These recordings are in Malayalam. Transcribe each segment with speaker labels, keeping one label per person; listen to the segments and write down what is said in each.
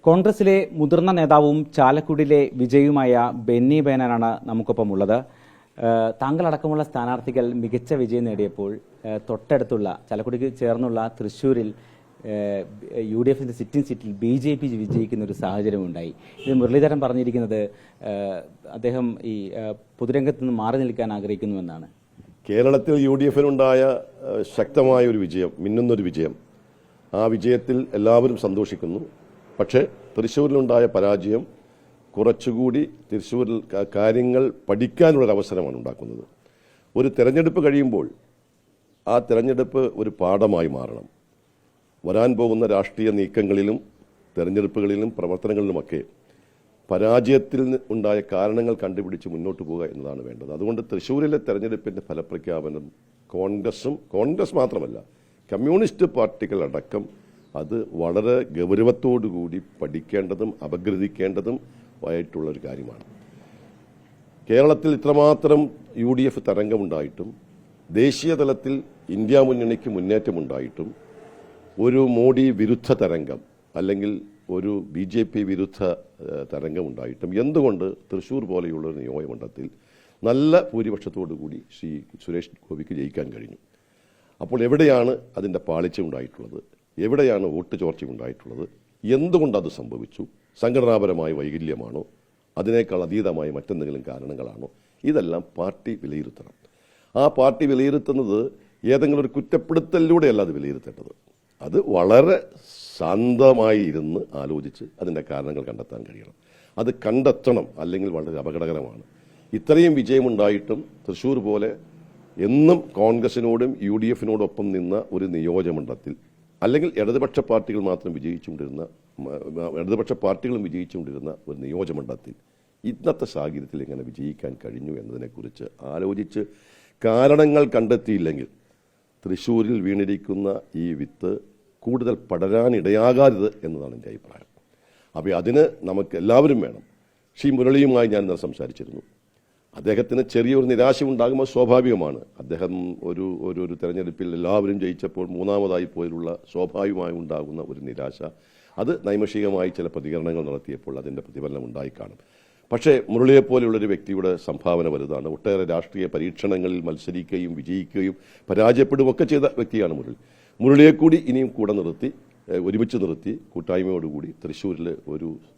Speaker 1: കോൺഗ്രസിലെ മുതിർന്ന നേതാവും ചാലക്കുടിയിലെ വിജയിയുമായ ബെന്നി ബെഹനാനാണ് നമുക്കൊപ്പമുള്ളത്. താങ്കളടക്കമുള്ള സ്ഥാനാർത്ഥികൾ മികച്ച വിജയം നേടിയപ്പോൾ തൊട്ടടുത്തുള്ള ചാലക്കുടിക്ക് ചേർന്നുള്ള തൃശ്ശൂരിൽ UDFിൻ്റെ സിറ്റിംഗ് സീറ്റിൽ BJP വിജയിക്കുന്ന ഒരു സാഹചര്യമുണ്ടായി. ഇത് മുരളീധരൻ പറഞ്ഞിരിക്കുന്നത് അദ്ദേഹം ഈ പൊതുരംഗത്ത് നിന്ന് മാറി നിൽക്കാൻ ആഗ്രഹിക്കുന്നുവെന്നാണ്.
Speaker 2: കേരളത്തിൽ UDFിനുണ്ടായ ശക്തമായ ഒരു വിജയം, മിന്നുന്നൊരു വിജയം, ആ വിജയത്തിൽ എല്ലാവരും സന്തോഷിക്കുന്നു. പക്ഷേ തൃശ്ശൂരിലുണ്ടായ പരാജയം കുറച്ചുകൂടി തൃശ്ശൂരിൽ കാര്യങ്ങൾ പഠിക്കാനുള്ളൊരവസരമാണ് ഉണ്ടാക്കുന്നത്. ഒരു തെരഞ്ഞെടുപ്പ് കഴിയുമ്പോൾ ആ തെരഞ്ഞെടുപ്പ് ഒരു പാഠമായി മാറണം. വരാൻ പോകുന്ന രാഷ്ട്രീയ നീക്കങ്ങളിലും തെരഞ്ഞെടുപ്പുകളിലും പ്രവർത്തനങ്ങളിലുമൊക്കെ പരാജയത്തിൽ ഉണ്ടായ കാരണങ്ങൾ കണ്ടുപിടിച്ച് മുന്നോട്ട് പോകുക എന്നതാണ് വേണ്ടത്. അതുകൊണ്ട് തൃശ്ശൂരിലെ തെരഞ്ഞെടുപ്പിന്റെ ഫലപ്രഖ്യാപനം കോൺഗ്രസ് മാത്രമല്ല, കമ്മ്യൂണിസ്റ്റ് പാർട്ടികളടക്കം അത് വളരെ ഗൗരവത്തോടുകൂടി പഠിക്കേണ്ടതും അപഗ്രഥിക്കേണ്ടതും ആയിട്ടുള്ള ഒരു കാര്യമാണ്. കേരളത്തിൽ ഇത്രമാത്രം UDF തരംഗമുണ്ടായിട്ടും ദേശീയ തലത്തിൽ ഇന്ത്യ മുന്നണിക്ക് മുന്നേറ്റമുണ്ടായിട്ടും ഒരു മോഡി വിരുദ്ധ തരംഗം അല്ലെങ്കിൽ ഒരു BJP വിരുദ്ധ തരംഗമുണ്ടായിട്ടും എന്തുകൊണ്ട് തൃശ്ശൂർ പോലെയുള്ള ഒരു നിയോജകമണ്ഡലത്തിൽ നല്ല ഭൂരിപക്ഷത്തോടു കൂടി ശ്രീ സുരേഷ് ഗോപിക്ക് ജയിക്കാൻ കഴിഞ്ഞു? അപ്പോൾ എവിടെയാണ് അതിൻ്റെ പാളിച്ച ഉണ്ടായിട്ടുള്ളത്? എവിടെയാണ് വോട്ട് ചോർച്ച ഉണ്ടായിട്ടുള്ളത്? എന്തുകൊണ്ടത് സംഭവിച്ചു? സംഘടനാപരമായ വൈകല്യമാണോ? അതിനേക്കാൾ അതീതമായ മറ്റെന്തെങ്കിലും കാരണങ്ങളാണോ? ഇതെല്ലാം പാർട്ടി വിലയിരുത്തണം. ആ പാർട്ടി വിലയിരുത്തുന്നത് ഏതെങ്കിലും ഒരു കുറ്റപ്പെടുത്തലിലൂടെയല്ല അത് വിലയിരുത്തേണ്ടത്. അത് വളരെ ശാന്തമായി ഇരുന്ന് ആലോചിച്ച് അതിൻ്റെ കാരണങ്ങൾ കണ്ടെത്താൻ കഴിയണം. അത് കണ്ടെത്തണം, അല്ലെങ്കിൽ വളരെ അപകടകരമാണ്. ഇത്രയും വിജയമുണ്ടായിട്ടും തൃശ്ശൂർ പോലെ എന്നും കോൺഗ്രസിനോടും UDFിനോടൊപ്പം നിന്ന ഒരു നിയോജകമണ്ഡലത്തിൽ, അല്ലെങ്കിൽ ഇടതുപക്ഷ പാർട്ടികളും വിജയിച്ചുകൊണ്ടിരുന്ന ഒരു നിയോജകമണ്ഡലത്തിൽ ഇന്നത്തെ സാഹചര്യത്തിൽ എങ്ങനെ വിജയിക്കാൻ കഴിഞ്ഞു എന്നതിനെക്കുറിച്ച് ആലോചിച്ച് കാരണങ്ങൾ കണ്ടെത്തിയില്ലെങ്കിൽ തൃശ്ശൂരിൽ വീണിരിക്കുന്ന ഈ വിത്ത് കൂടുതൽ പടരാനിടയാകരുത് എന്നതാണ് എൻ്റെ അഭിപ്രായം. അപ്പോൾ അതിന് നമുക്ക് എല്ലാവരും വേണം. ശ്രീ മുരളിയുമായി ഞാൻ ഇന്നലെ സംസാരിച്ചിരുന്നു. അദ്ദേഹത്തിന് ചെറിയൊരു നിരാശ ഉണ്ടാകുമ്പോൾ സ്വാഭാവികമാണ്. അദ്ദേഹം ഒരു തെരഞ്ഞെടുപ്പിൽ എല്ലാവരും ജയിച്ചപ്പോൾ മൂന്നാമതായി പോലുള്ള സ്വാഭാവികമായി ഉണ്ടാകുന്ന ഒരു നിരാശ, അത് നൈമിഷികമായി ചില പ്രതികരണങ്ങൾ നടത്തിയപ്പോൾ അതിൻ്റെ പ്രതിഫലനം ഉണ്ടായി കാണും. പക്ഷേ മുരളിയെപ്പോലെയുള്ളൊരു വ്യക്തിയുടെ സംഭാവന വലുതാണ്. ഒട്ടേറെ രാഷ്ട്രീയ പരീക്ഷണങ്ങളിൽ മത്സരിക്കുകയും വിജയിക്കുകയും പരാജയപ്പെടുകയൊക്കെ ചെയ്ത വ്യക്തിയാണ് മുരളിയെ കൂടി ഇനിയും കൂടെ നിർത്തി, ഒരുമിച്ച് നിർത്തി, കൂട്ടായ്മയോടുകൂടി തൃശ്ശൂരിൽ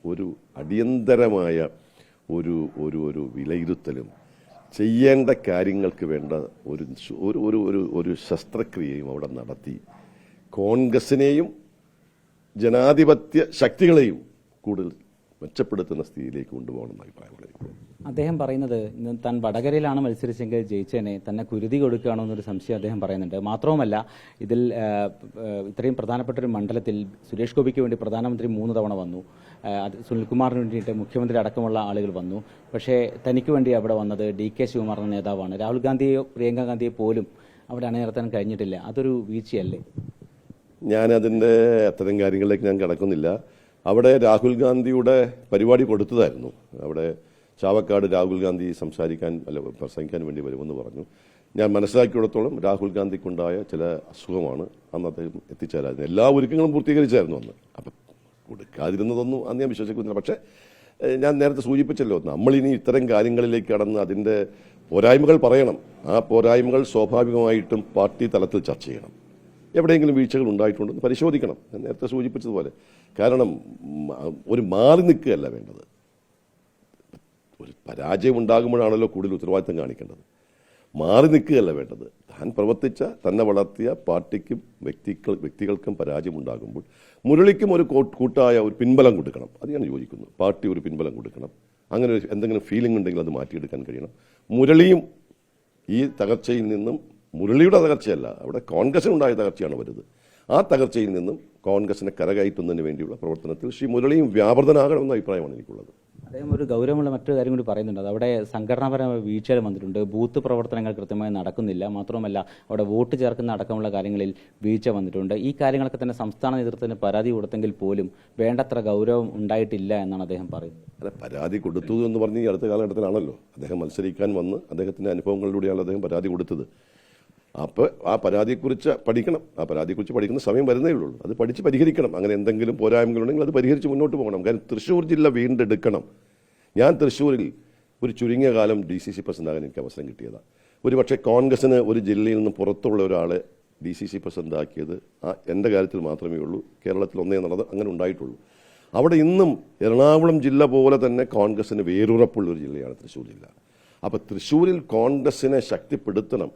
Speaker 2: ഒരു അടിയന്തരമായ ഒരു വിലയിരുത്തലും ചെയ്യേണ്ട കാര്യങ്ങൾക്ക് വേണ്ട ഒരു ശസ്ത്രക്രിയയും അവിടെ നടത്തി കോൺഗ്രസിനെയും ജനാധിപത്യ ശക്തികളെയും കൂടുതൽ മെച്ചപ്പെടുത്തുന്ന സ്ഥിതിയിലേക്ക് കൊണ്ടുപോകണമെന്ന് അഭിപ്രായമുള്ളത്.
Speaker 1: അദ്ദേഹം പറയുന്നത് താൻ വടകരയിലാണ് മത്സരിച്ചെങ്കിൽ ജയിച്ചതിനെ തന്നെ കുരുതി കൊടുക്കുകയാണോ എന്നൊരു സംശയം അദ്ദേഹം പറയുന്നുണ്ട്. മാത്രവുമല്ല, ഇതിൽ ഇത്രയും പ്രധാനപ്പെട്ട ഒരു മണ്ഡലത്തിൽ സുരേഷ് ഗോപിക്ക് വേണ്ടി പ്രധാനമന്ത്രി 3 തവണ വന്നു, സുനിൽകുമാറിന് വേണ്ടിയിട്ട് മുഖ്യമന്ത്രി അടക്കമുള്ള ആളുകൾ വന്നു. പക്ഷേ തനിക്ക് വേണ്ടി അവിടെ വന്നത് DK ശിവകുമാർ എന്ന നേതാവാണ്. രാഹുൽ ഗാന്ധിയെയോ പ്രിയങ്ക ഗാന്ധിയെ പോലും അവിടെ അണിനിരത്താൻ കഴിഞ്ഞിട്ടില്ല. അതൊരു വീഴ്ചയല്ലേ?
Speaker 2: ഞാനതിൻ്റെ അത്തരം കാര്യങ്ങളിലേക്ക് ഞാൻ കടക്കുന്നില്ല. അവിടെ രാഹുൽ ഗാന്ധിയുടെ പരിപാടി കൊടുത്തതായിരുന്നു. അവിടെ ചാവക്കാട് രാഹുൽ ഗാന്ധി പ്രസംഗിക്കാൻ വേണ്ടി വരുമെന്ന് പറഞ്ഞു. ഞാൻ മനസ്സിലാക്കിയിടത്തോളം രാഹുൽ ഗാന്ധിക്കുണ്ടായ ചില അസുഖമാണ് അന്ന് അദ്ദേഹം എത്തിച്ചേരായിരുന്നു. എല്ലാ ഒരുക്കങ്ങളും പൂർത്തീകരിച്ചായിരുന്നു അന്ന്. അപ്പം കൊടുക്കാതിരുന്നതൊന്നും അന്ന് ഞാൻ വിശ്വസിക്കുന്നില്ല. പക്ഷേ ഞാൻ നേരത്തെ സൂചിപ്പിച്ചല്ലോ, നമ്മളിനി ഇത്തരം കാര്യങ്ങളിലേക്ക് കടന്ന് അതിൻ്റെ പോരായ്മകൾ പറയണം. ആ പോരായ്മകൾ സ്വാഭാവികമായിട്ടും പാർട്ടി തലത്തിൽ ചർച്ച ചെയ്യണം. എവിടെയെങ്കിലും വീഴ്ചകൾ ഉണ്ടായിട്ടുണ്ടെന്ന് പരിശോധിക്കണം. ഞാൻ നേരത്തെ സൂചിപ്പിച്ചതുപോലെ. കാരണം ഒരു മാറി നിൽക്കുകയല്ല വേണ്ടത്. ഒരു പരാജയം ഉണ്ടാകുമ്പോഴാണല്ലോ കൂടുതൽ ഉത്തരവാദിത്തം കാണിക്കേണ്ടത്. മാറി നിൽക്കുകയല്ല വേണ്ടത്. താൻ പ്രവർത്തിച്ച, തന്നെ വളർത്തിയ പാർട്ടിക്കും വ്യക്തികൾക്കും പരാജയം ഉണ്ടാകുമ്പോൾ മുരളിക്കും ഒരു കൂട്ടായ ഒരു പിൻബലം കൊടുക്കണം. അത് ഞാൻ യോജിക്കുന്നു. പാർട്ടി ഒരു പിൻബലം കൊടുക്കണം. അങ്ങനെ എന്തെങ്കിലും ഫീലിംഗ് ഉണ്ടെങ്കിൽ അത് മാറ്റിയെടുക്കാൻ കഴിയണം. മുരളിയും ഈ തകർച്ചയിൽ നിന്നും, മുരളിയുടെ തകർച്ചയല്ല, അവിടെ കോൺഗ്രസിനുണ്ടായ തകർച്ചയാണ് വരുന്നത്. ആ തകർച്ചയിൽ നിന്നും കോൺഗ്രസിനെ കരകയറ്റുന്നതിന് വേണ്ടിയുള്ള പ്രവർത്തനത്തിൽ ശ്രീ മുരളിയും വ്യാപൃതനാകണമെന്ന അഭിപ്രായമാണ് എനിക്കുള്ളത്.
Speaker 1: അദ്ദേഹം ഒരു ഗൗരവമുള്ള മറ്റൊരു കാര്യം കൂടി പറയുന്നുണ്ട്. അത് അവിടെ സംഘടനാപരമായ വീഴ്ചകൾ വന്നിട്ടുണ്ട്. ബൂത്ത് പ്രവർത്തനങ്ങൾ കൃത്യമായി നടക്കുന്നില്ല. മാത്രമല്ല, അവിടെ വോട്ട് ചേർക്കുന്ന അടക്കമുള്ള കാര്യങ്ങളിൽ വീഴ്ച വന്നിട്ടുണ്ട്. ഈ കാര്യങ്ങളൊക്കെ തന്നെ സംസ്ഥാന നേതൃത്വത്തിന് പരാതി കൊടുത്തെങ്കിൽ പോലും വേണ്ടത്ര ഗൗരവം ഉണ്ടായിട്ടില്ല എന്നാണ് അദ്ദേഹം പറയുന്നത്.
Speaker 2: അല്ല, പരാതി കൊടുത്തു എന്ന് പറഞ്ഞ് ഈ അടുത്ത കാലഘട്ടത്തിലാണല്ലോ അദ്ദേഹം മത്സരിക്കാൻ വന്ന് അദ്ദേഹത്തിൻ്റെ അനുഭവങ്ങളിലൂടെയാണ് അദ്ദേഹം പരാതി കൊടുത്തത്. അപ്പോൾ ആ പരാതിയെക്കുറിച്ച് പഠിക്കണം. ആ പരാതിയെക്കുറിച്ച് പഠിക്കുന്ന സമയം വരുന്നേ ഉള്ളൂ. അത് പഠിച്ച് പരിഹരിക്കണം. അങ്ങനെ എന്തെങ്കിലും പോരായ്മകളുണ്ടെങ്കിൽ അത് പരിഹരിച്ച് മുന്നോട്ട് പോകണം. കാരണം തൃശ്ശൂർ ജില്ല വീണ്ടെടുക്കണം. ഞാൻ തൃശ്ശൂരിൽ ഒരു ചുരുങ്ങിയ കാലം DCC പ്രസിഡന്റാകാൻ എനിക്ക് അവസരം കിട്ടിയതാണ്. ഒരുപക്ഷെ കോൺഗ്രസിന് ഒരു ജില്ലയിൽ നിന്ന് പുറത്തുള്ള ഒരാളെ DCC പ്രസിഡന്റാക്കിയത് എൻ്റെ കാര്യത്തിൽ മാത്രമേ ഉള്ളൂ. കേരളത്തിൽ ഒന്നേ എന്നുള്ളത് അങ്ങനെ ഉണ്ടായിട്ടുള്ളൂ. അവിടെ ഇന്നും എറണാകുളം ജില്ല പോലെ തന്നെ കോൺഗ്രസിന് വേരുറപ്പുള്ള ഒരു ജില്ലയാണ് തൃശ്ശൂർ ജില്ല. അപ്പോൾ തൃശ്ശൂരിൽ കോൺഗ്രസിനെ ശക്തിപ്പെടുത്തണം.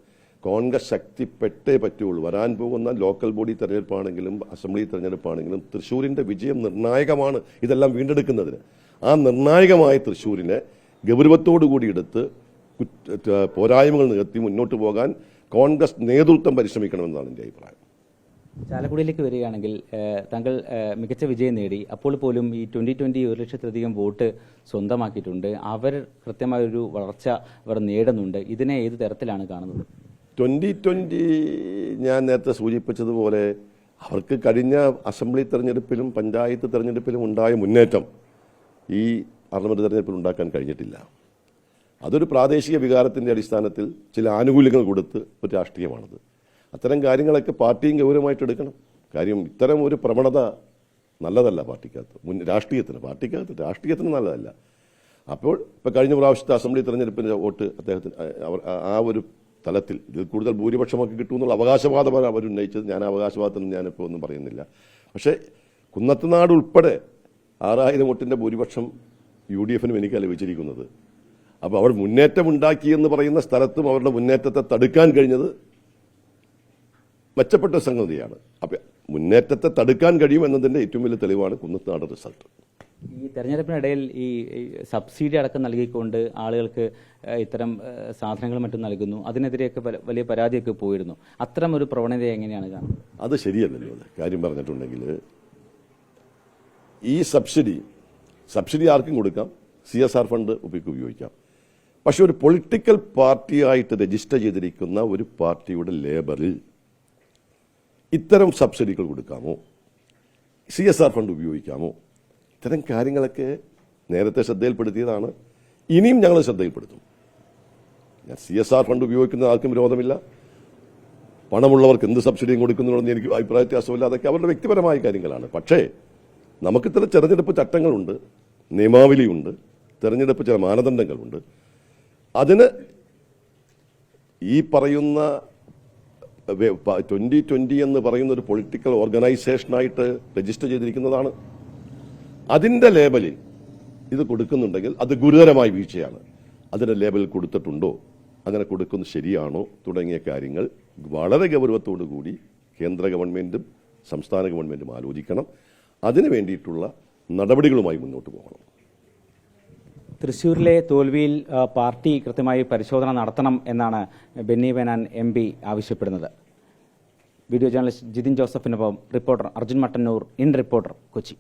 Speaker 2: കോൺഗ്രസ് ശക്തിപ്പെട്ടേ പറ്റുള്ളൂ. വരാൻ പോകുന്ന ലോക്കൽ ബോഡി തെരഞ്ഞെടുപ്പാണെങ്കിലും അസംബ്ലി തെരഞ്ഞെടുപ്പാണെങ്കിലും തൃശ്ശൂരിൻ്റെ വിജയം നിർണായകമാണ് ഇതെല്ലാം വീണ്ടെടുക്കുന്നതിന്. ആ നിർണായകമായ തൃശ്ശൂരിനെ ഗൗരവത്തോടുകൂടി എടുത്ത് പോരായ്മകൾ നികത്തി മുന്നോട്ട് പോകാൻ കോൺഗ്രസ് നേതൃത്വം പരിശ്രമിക്കണമെന്നാണ് എൻ്റെ അഭിപ്രായം.
Speaker 1: ചാലക്കുടിയിലേക്ക് വരികയാണെങ്കിൽ താങ്കൾ മികച്ച വിജയം നേടി. അപ്പോൾ പോലും ഈ 2020 1 ലക്ഷത്തിലധികം വോട്ട് സ്വന്തമാക്കിയിട്ടുണ്ട്. അവർ കൃത്യമായൊരു വളർച്ച അവർ നേടുന്നുണ്ട്. ഇതിനെ ഏത് തരത്തിലാണ് കാണുന്നത്?
Speaker 2: 2020 ഞാൻ നേരത്തെ സൂചിപ്പിച്ചതുപോലെ അവർക്ക് കഴിഞ്ഞ അസംബ്ലി തെരഞ്ഞെടുപ്പിലും പഞ്ചായത്ത് തെരഞ്ഞെടുപ്പിലും ഉണ്ടായ മുന്നേറ്റം ഈ പാർലമെന്റ് തെരഞ്ഞെടുപ്പിൽ ഉണ്ടാക്കാൻ കഴിഞ്ഞിട്ടില്ല. അതൊരു പ്രാദേശിക വികാരത്തിൻ്റെ അടിസ്ഥാനത്തിൽ ചില ആനുകൂല്യങ്ങൾ കൊടുത്ത് ഒരു രാഷ്ട്രീയമാണത്. അത്തരം കാര്യങ്ങളൊക്കെ പാർട്ടിയും ഗൗരവമായിട്ട് എടുക്കണം. കാര്യം ഇത്തരം ഒരു പ്രവണത നല്ലതല്ല പാർട്ടിക്കകത്ത്, രാഷ്ട്രീയത്തിന് നല്ലതല്ല. അപ്പോൾ ഇപ്പോൾ കഴിഞ്ഞ പ്രാവശ്യത്തെ അസംബ്ലി തെരഞ്ഞെടുപ്പിൻ്റെ വോട്ട് അദ്ദേഹത്തിന് ആ ഒരു തലത്തിൽ ഇതിൽ കൂടുതൽ ഭൂരിപക്ഷമൊക്കെ കിട്ടുമെന്നുള്ള അവകാശവാദമാണ് അവർ ഉന്നയിച്ചത്. ഞാൻ അവകാശവാദത്തിന് ഞാനിപ്പോൾ ഒന്നും പറയുന്നില്ല. പക്ഷേ കുന്നത്തുനാട് ഉൾപ്പെടെ 6000 വോട്ടിൻ്റെ ഭൂരിപക്ഷം UDFനും എനിക്ക് ലഭിച്ചിരിക്കുന്നത്. അപ്പോൾ അവർ മുന്നേറ്റമുണ്ടാക്കിയെന്ന് പറയുന്ന സ്ഥലത്തും അവരുടെ മുന്നേറ്റത്തെ തടുക്കാൻ കഴിഞ്ഞത് മെച്ചപ്പെട്ട സംഗതിയാണ്. അപ്പം മുന്നേറ്റത്തെ തടുക്കാൻ കഴിയും എന്നതിൻ്റെ ഏറ്റവും വലിയ തെളിവാണ് കുന്നത്തുനാട് റിസൾട്ട്.
Speaker 1: ഈ തെരഞ്ഞെടുപ്പിനിടയിൽ ഈ സബ്സിഡി അടക്കം നൽകിക്കൊണ്ട് ആളുകൾക്ക് ഇത്തരം സാധനങ്ങൾ മറ്റും നൽകുന്നു. അതിനെതിരെയൊക്കെ വലിയ പരാതിയൊക്കെ പോയിരുന്നു. അത്തരം ഒരു പ്രവണത എങ്ങനെയാണ് കാണുന്നത്?
Speaker 2: അത് ശരിയല്ലല്ലോ. അത് കാര്യം പറഞ്ഞിട്ടുണ്ടെങ്കിൽ ഈ സബ്സിഡി ആർക്കും കൊടുക്കാം, CSR ഫണ്ട് ഉപയോഗിക്കാം. പക്ഷെ ഒരു പൊളിറ്റിക്കൽ പാർട്ടിയായിട്ട് രജിസ്റ്റർ ചെയ്തിരിക്കുന്ന ഒരു പാർട്ടിയുടെ ലേബറിൽ ഇത്തരം സബ്സിഡികൾ കൊടുക്കാമോ, CSR ഫണ്ട് ഉപയോഗിക്കാമോ? ഇത്തരം കാര്യങ്ങളൊക്കെ നേരത്തെ ശ്രദ്ധയിൽപ്പെടുത്തിയതാണ്. ഇനിയും ഞങ്ങൾ ശ്രദ്ധയിൽപ്പെടുത്തും. ഞാൻ CSR ഫണ്ട് ഉപയോഗിക്കുന്ന ആർക്കും വിരോധമില്ല. പണമുള്ളവർക്ക് എന്ത് സബ്സിഡിയും കൊടുക്കുന്നുണ്ടെന്ന് എനിക്ക് അഭിപ്രായ വ്യത്യാസമില്ല. അതൊക്കെ അവരുടെ വ്യക്തിപരമായ കാര്യങ്ങളാണ്. പക്ഷേ നമുക്കിത്ര തെരഞ്ഞെടുപ്പ് ചട്ടങ്ങളുണ്ട്, നിയമാവലിയുണ്ട്, തെരഞ്ഞെടുപ്പ് ചില മാനദണ്ഡങ്ങളുണ്ട്. അതിന് ഈ പറയുന്ന 2020 എന്ന് പറയുന്ന ഒരു പൊളിറ്റിക്കൽ ഓർഗനൈസേഷനായിട്ട് രജിസ്റ്റർ ചെയ്തിരിക്കുന്നതാണ്. അതിൻ്റെ ലേബലിൽ ഇത് കൊടുക്കുന്നുണ്ടെങ്കിൽ അത് ഗുരുതരമായ വീഴ്ചയാണ്. അതിൻ്റെ ലേബൽ കൊടുത്തിട്ടുണ്ടോ, അങ്ങനെ കൊടുക്കുന്നത് ശരിയാണോ തുടങ്ങിയ കാര്യങ്ങൾ വളരെ ഗൗരവത്തോടു കൂടി കേന്ദ്ര ഗവൺമെൻറ്റും സംസ്ഥാന ഗവൺമെൻറ്റും ആലോചിക്കണം. അതിനു വേണ്ടിയിട്ടുള്ള നടപടികളുമായി മുന്നോട്ട് പോകണം.
Speaker 1: തൃശ്ശൂരിലെ തോൽവിയിൽ പാർട്ടി കൃത്യമായി പരിശോധന നടത്തണം എന്നാണ് ബെന്നി ബെഹനാൻ MP ആവശ്യപ്പെടുന്നത്. വീഡിയോ ജേർണലിസ്റ്റ് ജിതിൻ ജോസഫിനൊപ്പം reporter Arjun Mattannur, in reporter, Kochi.